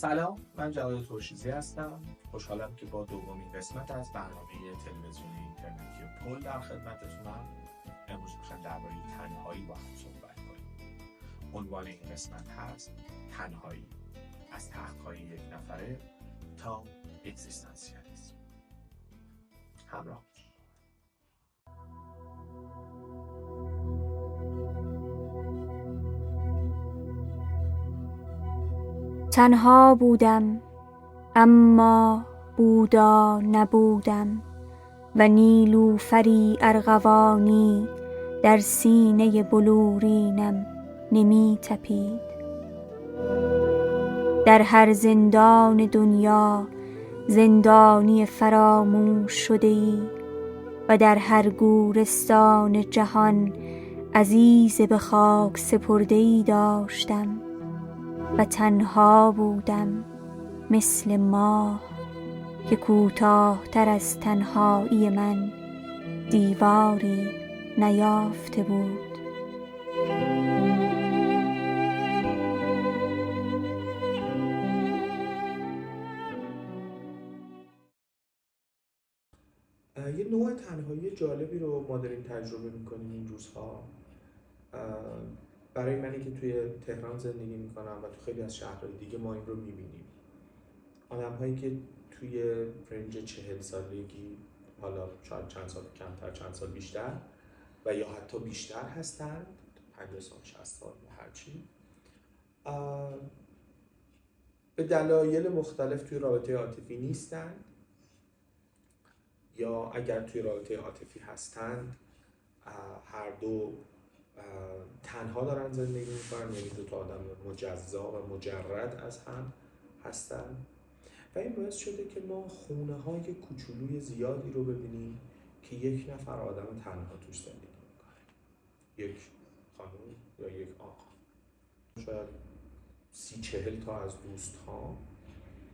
سلام، من جواد ترشیزی هستم. خوشحالم که با دومین قسمت از برنامه تلویزیونی اینترنتی پل در خدمتتونم. امروز میخوایم درباره تنهایی با هم صحبت کنیم. عنوان این قسمت هست تنهایی، از تخت‌های یک نفره تا اگزیستانسیالیسم. همراه تنها بودم اما بودا نبودم و نیلوفری ارغوانی در سینه بلورینم نمی تپید. در هر زندان دنیا زندانی فراموش شده ای و در هر گورستان جهان عزیز به خاک سپرده ای داشتم و تنها بودم مثل ماه که کوتاه‌تر از تنهایی من دیواری نیافته بود. یه نوع تنهایی جالبی رو ما داریم تجربه میکنیم این روزها. برای منی که توی تهران زندگی میکنم و تو خیلی از شهرهای دیگه ما این رو میبینیم. آدم هایی که توی رنج 40 سالگی، حالا شاید چند سال کمتر چند سال بیشتر و یا حتی بیشتر هستند، 50 سال 60 سال یا هرچی، به دلایل مختلف توی رابطه عاطفی نیستند، یا اگر توی رابطه عاطفی هستند هر دو تنها دارن زندگی میکنن، یعنی دو تا آدم مجزا و مجرد از هم هستن و این باعث شده که ما خونه های کوچولوی زیادی رو ببینیم که یک نفر آدم تنها توش زندگی میکنه، یک خانم یا یک آقا. شاید 30-40 تا از دوست ها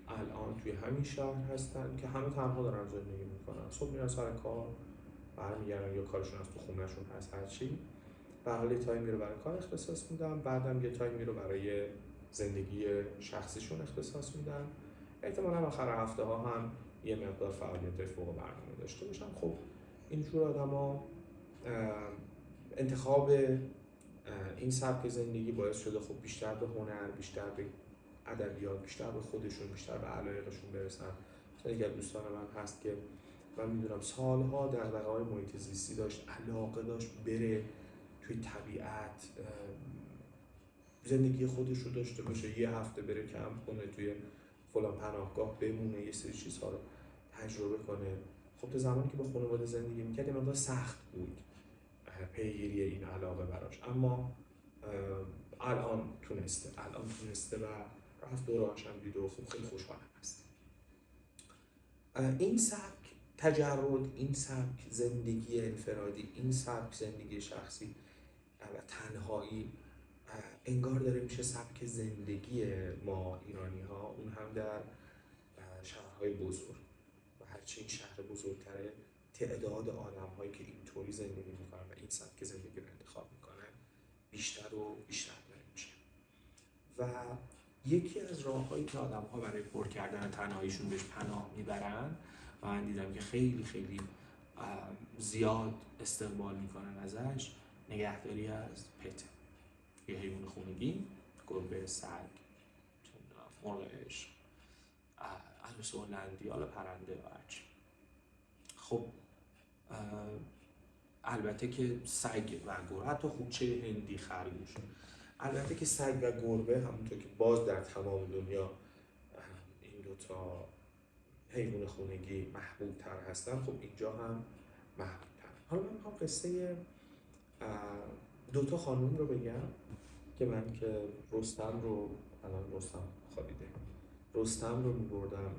الان توی همین شهر هستن که همه تنها دارن زندگی میکنن. صبح میرن سر کار، برمیگردن یا کارشون از تو خونهشون هست هرچی، به حال یه تایمی رو برای کار اختصاص میدن، بعدم یه تایمی رو برای زندگی شخصیشون اختصاص میدن. احتمالاً آخر هفته ها هم یه مقدار فعالیت فوق برنامه داشته باشن. خب اینجور آدم ها انتخاب این سبک زندگی باعث شده خب بیشتر به هنر، بیشتر به ادبیات، بیشتر به خودشون، بیشتر به علایقشون برسن. مثلا یکی از دوستان من هست که من میدونم سالها دغدغه‌های محیط زیستی داشت، علاقه داشت بره توی طبیعت زندگی خودش رو داشته باشه، یه هفته بره کمپ کنه، توی فلان پناهگاه بمونه، یه سری چیزها رو تجربه کنه. خب تا زمانی که با خانواده زندگی میکرد یه مقدار سخت بود پیگیری این علاقه براش، اما الان تونسته و رفت دوراهاش هم دید و خب خیلی خوشحالم هست. این سبک تجرد، این سبک زندگی انفرادی، این سبک زندگی شخصی و تنهایی انگار داره میشه سبک زندگی ما ایرانی ها، اون هم در شهرهای بزرگ. و هرچی این شهر بزرگتره تعداد آدم هایی که اینطوری زندگی میکنن و این سبک زندگی رو انتخاب میکنن بیشتر و بیشتر داره میشه. و یکی از راه‌هایی که آدم ها برای پر کردن تنهاییشون بهش پناه میبرن و من دیدم که خیلی خیلی زیاد استقبال میکنن ازش، نگهداری از پت، یه حیوان خونگی، گربه، سگ، مرغ عشق، عروس هلندی، حالا پرنده و هرچی. خب البته که سگ و گربه، حتی خوچه هندی، خرگوش، البته که سگ و گربه همونطور که باز در تمام دنیا این دوتا حیوان خونگی محبوب تر هستن، خب اینجا هم محبوب تر. حالا من میخوام قصه دوتا خانوم رو بگم که من که رستم رو، الان رستم خوابیده، رستم رو میبردم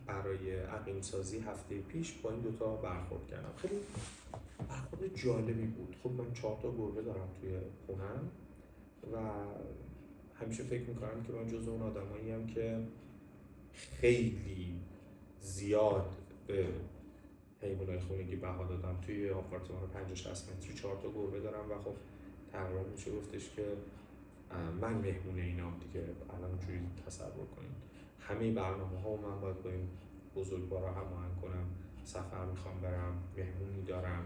برای عقیم سازی هفته پیش، با این دوتا برخورد کردم. خیلی برخورد جالبی بود. خب من 4 تا گربه دارم توی خونم و همیشه فکر میکنم که من جزو اون آدمایی ام که خیلی زیاد به حیوانات خونگی بها دادم. توی آپارتمان 50-60 متری 4 تا گربه دارم و خب تقریبا میشه گفتش که من مهمون اینام دیگه. الان جوری تصور کنید همه برنامه ها من باید با این بزرگوارا هماهنگ کنم. سفر میخوام برم، مهمونی دارم،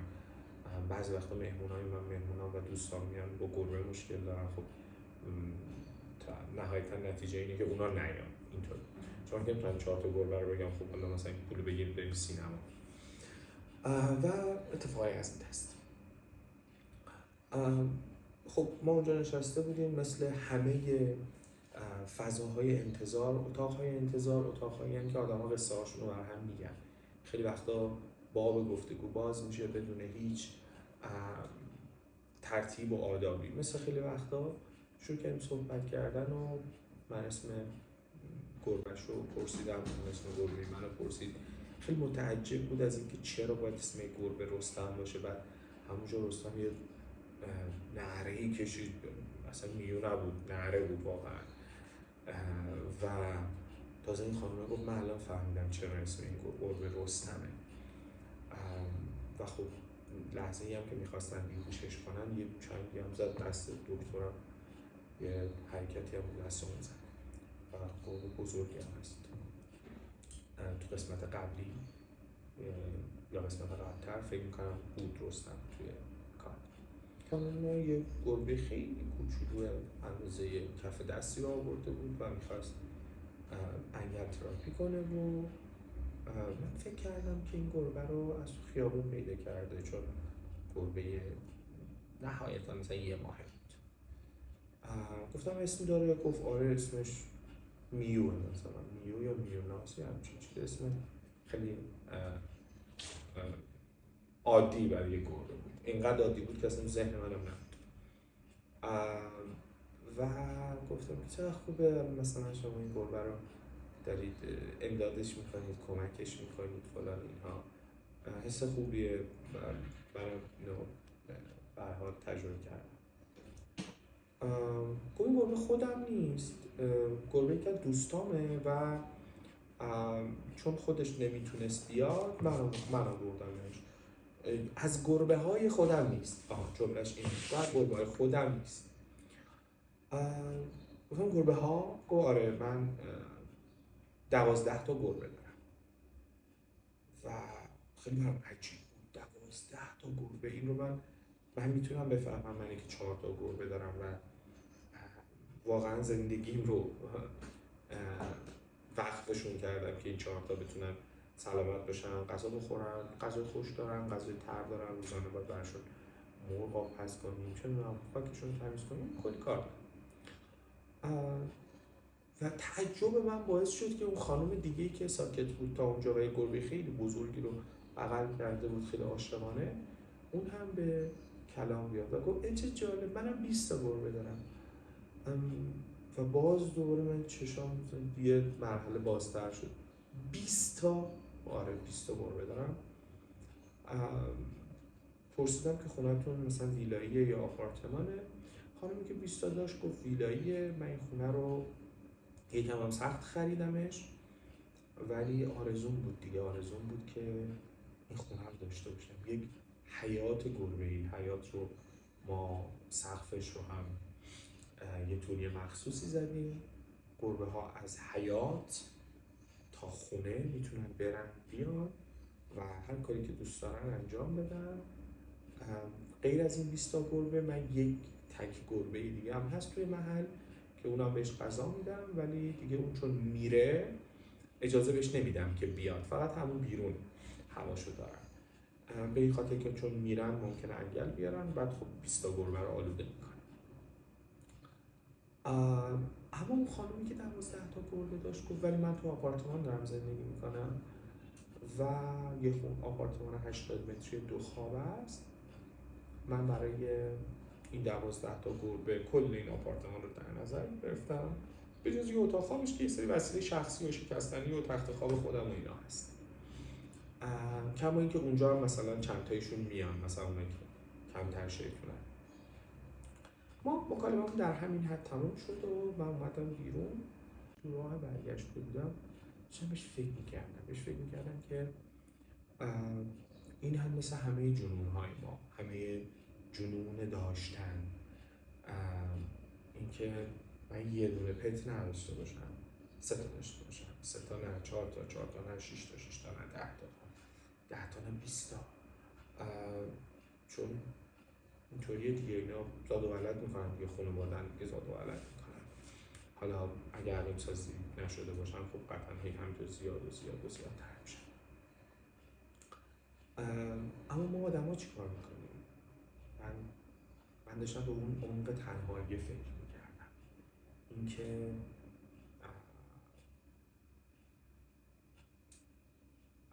بعضی وقتا مهمونای من مهمونام و دوستان میان با گربه مشکل دارن. خب نهایتا نتیجه اینه که اونا نیان اینطور، چون که من 4 تا گربه رو بگم خب حالا مثلا پول بگیریم بریم سینما و اتفاقی از این دست. خب ما اونجا نشسته بودیم، مثل همه فضاهای انتظار، اتاقهای انتظار، اتاقهایی هم که آدم ها قصه هاشون رو برهم میگن. خیلی وقتا باب گفتگو باز میشه بدون هیچ ترتیب و آدابی. مثل خیلی وقتا شروع کردیم صحبت کردن و من اسم گربه‌ش رو پرسیدم، اسم گربه منو پرسید. خیلی متعجب بود از اینکه چرا باید اسم گربه رستم باشه. بعد همونجا رستم یه نعره‌ای کشید، اصلا میو نبود، نعره بود واقعا. و تازه این خانومه گفت من الان فهمیدم چرا اسم این گربه رستمه. و خب لحظه ای هم که میخواستن بیهوشش کنن یه چندی هم زد دست دکترم، یه حرکتی هم دست اون زد و گربه بزرگی هم هست. تو قسمت قبلی یا قسمت قبلتر فکر میکنم بود رستم توی کار. کاملا یه گربه خیلی کوچولو اندازه کف دستی رو آورده بود و میخواست انگل تراپی کنه و من فکر کردم که این گربه رو از خیابون پیدا کرده، چون گربه نهایتا مثلا 1 ماه بود. گفتم اسمی داره؟ گفت آره اسمش میوه، مثلا میو یا میوناس یا همچین چیز. اسم خیلی عادی برای یه گربه بود، اینقدر عادی بود که اصلا ذهن منم نبود. و گفتم که چه خوبه مثلا شما این گربه رو دارید امدادش میکنید، کمکش میکنید فلان اینها، حس خوبیه. برای اینو به هر حال تجربه کردم. این گربه خودم نیست، گربه که دوستامه و چون خودش نمیتونست بیاد من آوردمش. از گربه های خودم نیست، جملهش این از گربه های خودم نیست. گفتم گربه ها؟ گفت آره من 12 تا گربه دارم. و خیلی برام عجیب بود 12 تا گربه. این رو من میتونم بفهمم، من که 4 تا گربه دارم و واقعا زندگیم رو وقفشون کردم که این 4 تا بتونن سلامت بشن، غذا بخورن، غذا خوش دارن، غذا تر دارن، روزانه باید برشون مرغ آب پز کنیم، چه میدونم خاکشون تمیز کنیم، کلی کار دارن. و تعجب من باعث شد که اون خانم دیگه‌ای که ساکت بود تا اونجا و یه گربه خیلی بزرگی رو بغل کرده بود خیلی عاشقانه، اون هم به کلام بیاد و گفت چه جالب منم 20 تا گربه دارم. و باز دوباره من چشام یه مرحله بازتر شد. 20 تا؟ آره 20 تا گربه دارم. پرسیدم که خونه‌تون مثلا ویلاییه یا آپارتمانه؟ خانمی که 20 تا داشت گفت ویلاییه. من این خونه رو یکم هم سخت خریدمش ولی آرزوم بود دیگه، آرزوم بود که این خونه رو داشته باشم. یک حیات گربه‌ای، حیات رو ما سقفش رو هم یه طوری مخصوصی زدیم. گربه ها از حیات تا خونه میتونن برن بیان و هر کاری که دوست دارن انجام بدن. غیر از این 20 تا گربه من یک تک گربه دیگه هم هست توی محل که اونم بهش غذا میدم، ولی دیگه اون چون میره اجازه بهش نمیدم که بیاد، فقط همون بیرون هواشو دارن. به این خاطر که چون میرن ممکنه انگل بیارن، بعد خب 20 تا گربه رو آلوده میکنن. اما اون خانومی که 12 تا گربه داشت گفت ولی من تو آپارتمان دارم زندگی میکنم و یه آپارتمان 80 متری 2 خوابه است. من برای این 12 تا گربه کل این آپارتمان رو در نظر گرفتم، به جز یه اتاق خوابش که یه سری وسیله شخصی و شکستنی و تخت خواب خودم و اینا هست. کما اینکه اونجا هم مثلا چند تایشون میان، مثلا اونایی که کمتر شیطونن. ما مکالمه‌مون در همین حد تموم شد و من اومدم بیرون. تو راه برگشت بودم داشتم بهش فکر میکردم که این هم مثل همه جنون‌های ما، همه جنون داشتن، این که من یه دونه پت نداشته باشم، 3 تا داشته باشم، 3 تا نه، 4 تا، 4 تا نه، 6 تا، 6 تا نه، 10 تا، 10 تا نه، 20 تا. چون اینطوریه دیگه، اینا زاد و ولد میکنن دیگه، خانواده‌ن دیگه زاد و ولد میکنن. حالا اگر علم سازی نشده باشن خب قطعا همینطور زیاد و زیاد و زیادتر میشن. اما ما آدم ها چی کار میکنیم؟ من داشتم به اون عمق تنهایی فکر میکردم، اینکه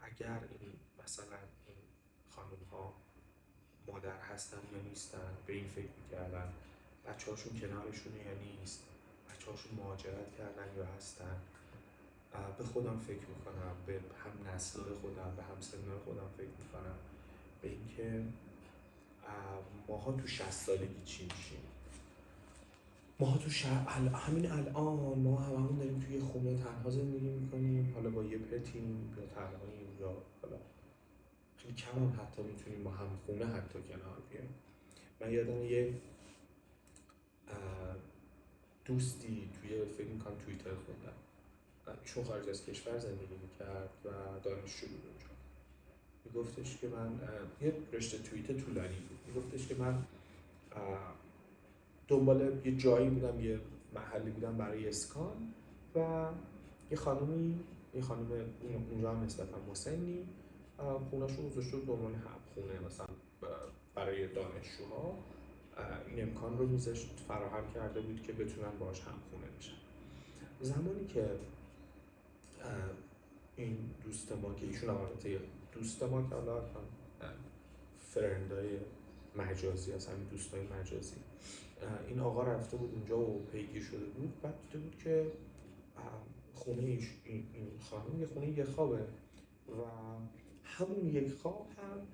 اگر این مثلا این خانم ها مادر هستن یا نیستن، به این فکر میکردن بچه هاشون کنارشونه یا نیست، بچه هاشون مهاجرت کردن یا هستن. به خودم فکر میکنم، به هم نسل‌های خودم، به هم سن‌های خودم فکر میکنم، به اینکه ماها تو 60 سالگی چی میشیم. ماها تو همین الان ما هممون داریم توی خونه تنها زندگی میکنیم، حالا با یه پتیم یا تنهاییم، یا حالا خیلی کم هم حتی میتونیم با هم خونه حتی کنار بیایم. من یادم یه دوستی توی فکر میکنم توییتر خوندم، ایشون خارج از کشور زندگی میکرد و دانشجو بود اونجا. میگفتش که من یه رشته توییت طولانی بود، میگفتش که من دنبال یه جایی بودم، یه محلی بودم برای اسکان و یه خانم اونجا هم نسبتا مسنی خونه‌شون گذاشته بود دنبال هم خونه، مثلا برای دانشجوها این امکان رو میذاشت، فراهم کرده بود که بتونن باهاش هم خونه بشن. زمانی که این دوست ما که ایشون البته دوست ما که حالا فرندای مجازی هست، همین دوستای مجازی، این آقا رفته بود اونجا و پیگیر شده بود، بعد دیده بود که خونه این خانم یه خونه یک خوابه و همون یک خواب هم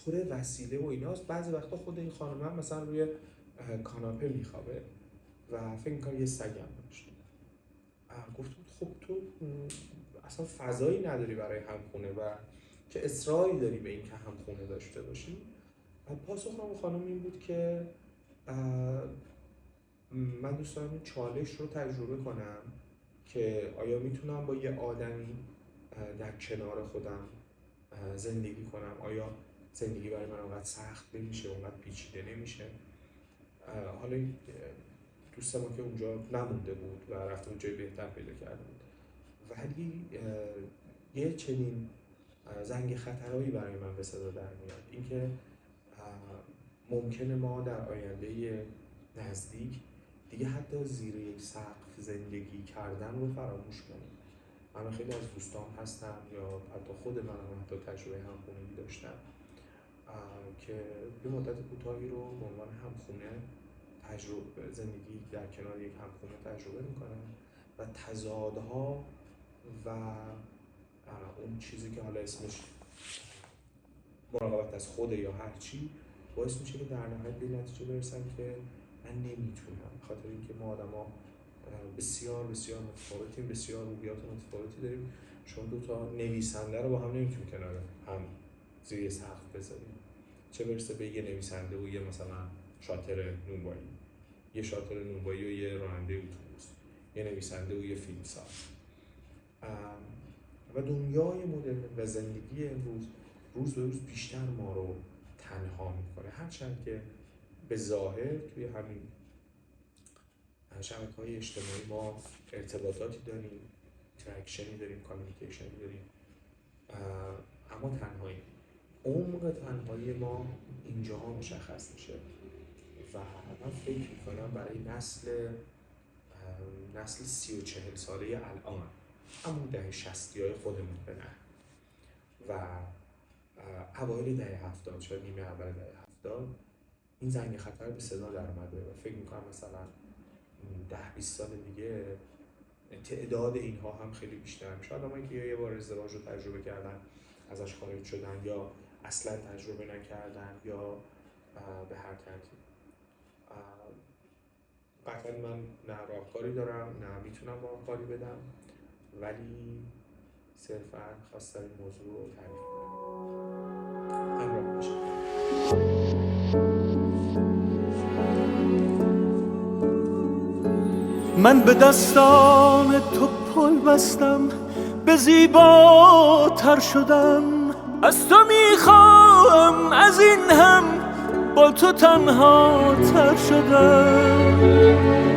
پر وسیله و ایناست. بعضی وقتا خود این خانم هم مثلا روی کاناپه میخوابه و فکر میکنم یه سگم داشته. گفت بود خب تو اصلا فضایی نداری برای همخونه و چه اصراری داری به این که همخونه داشته باشی؟ پاسخ اون خانم این بود که من دوست دارم این چالش رو تجربه کنم که آیا میتونم با یه آدمی در کنار خودم زندگی کنم، آیا زندگی برای من اونقدر سخت نمیشه، اونقدر پیچیده نمیشه. حالا دوست ما که اونجا نمونده بود و رفته بود جای بهتر پیدا کرده بود، ولی یه چنین زنگ خطرهایی برای من به صدا در میاد، اینکه ممکنه ما در آینده نزدیک دیگه حتی زیر یک سقف زندگی کردن رو فراموش کنیم. من خیلی از دوستان هستم یا حتی خود من هم حتی تجربه همخونگی داشتم که یه مدت کوتاهی رو به عنوان همخونه تجربه زندگی در کنار یک همخونه تجربه میکنن و تضادها و اون چیزی که حالا اسمش مراقبت از خود یا هر چی باعث میشه که در نهایت به نتیجه برسن که من نمیتونم، خاطر اینکه ما آدما بسیار بسیار متفاوتیم، بسیار روحیات متفاوتی داریم. شما دو تا نویسنده رو با هم نمیتونیم کنار هم زیر سقف بذاریم، چه برسه به یه نویسنده و یه مثلا شاطر نونوایی، یه شاطر نونوایی و یه راننده اتوبوس، یه نویسنده و یه فیلمساز. و دنیای مدرن و زندگی امروز روز به روز بیشتر ما رو تنها میکنه، هرچند که به ظاهر توی همین شبکه‌های اجتماعی ما ارتباطاتی داریم، اینتراکشنی داریم، کامیونیکیشنی داریم، اما تنهایی، عمق تنهایی ما اینجاها مشخص میشه. و من فکر میکنم برای نسل 30 و 40 ساله الان، همون دهه 60های خودمون به نه و اوایل دهه 70، شاید نیمه اول دهه 70، این زنگ خطر به صدا در اومده و فکر میکنم مثلا 10-20 سال دیگه تعداد اینها هم خیلی بیشتر میشه. آدمایی که یه بار ازدواج رو تجربه کردن ازش خارج شدن یا اصلا تجربه نکردن یا به هر ترتیب. قطعا من نه راهکاری دارم نه میتونم راهکاری بدم، ولی صرفاً خواستم این موضوع رو تعریف کنم. همراه باشید. من به دستان تو پل بستم، به زیباتر شدم. از تو میخوام از این هم با تو تنها تر شدم.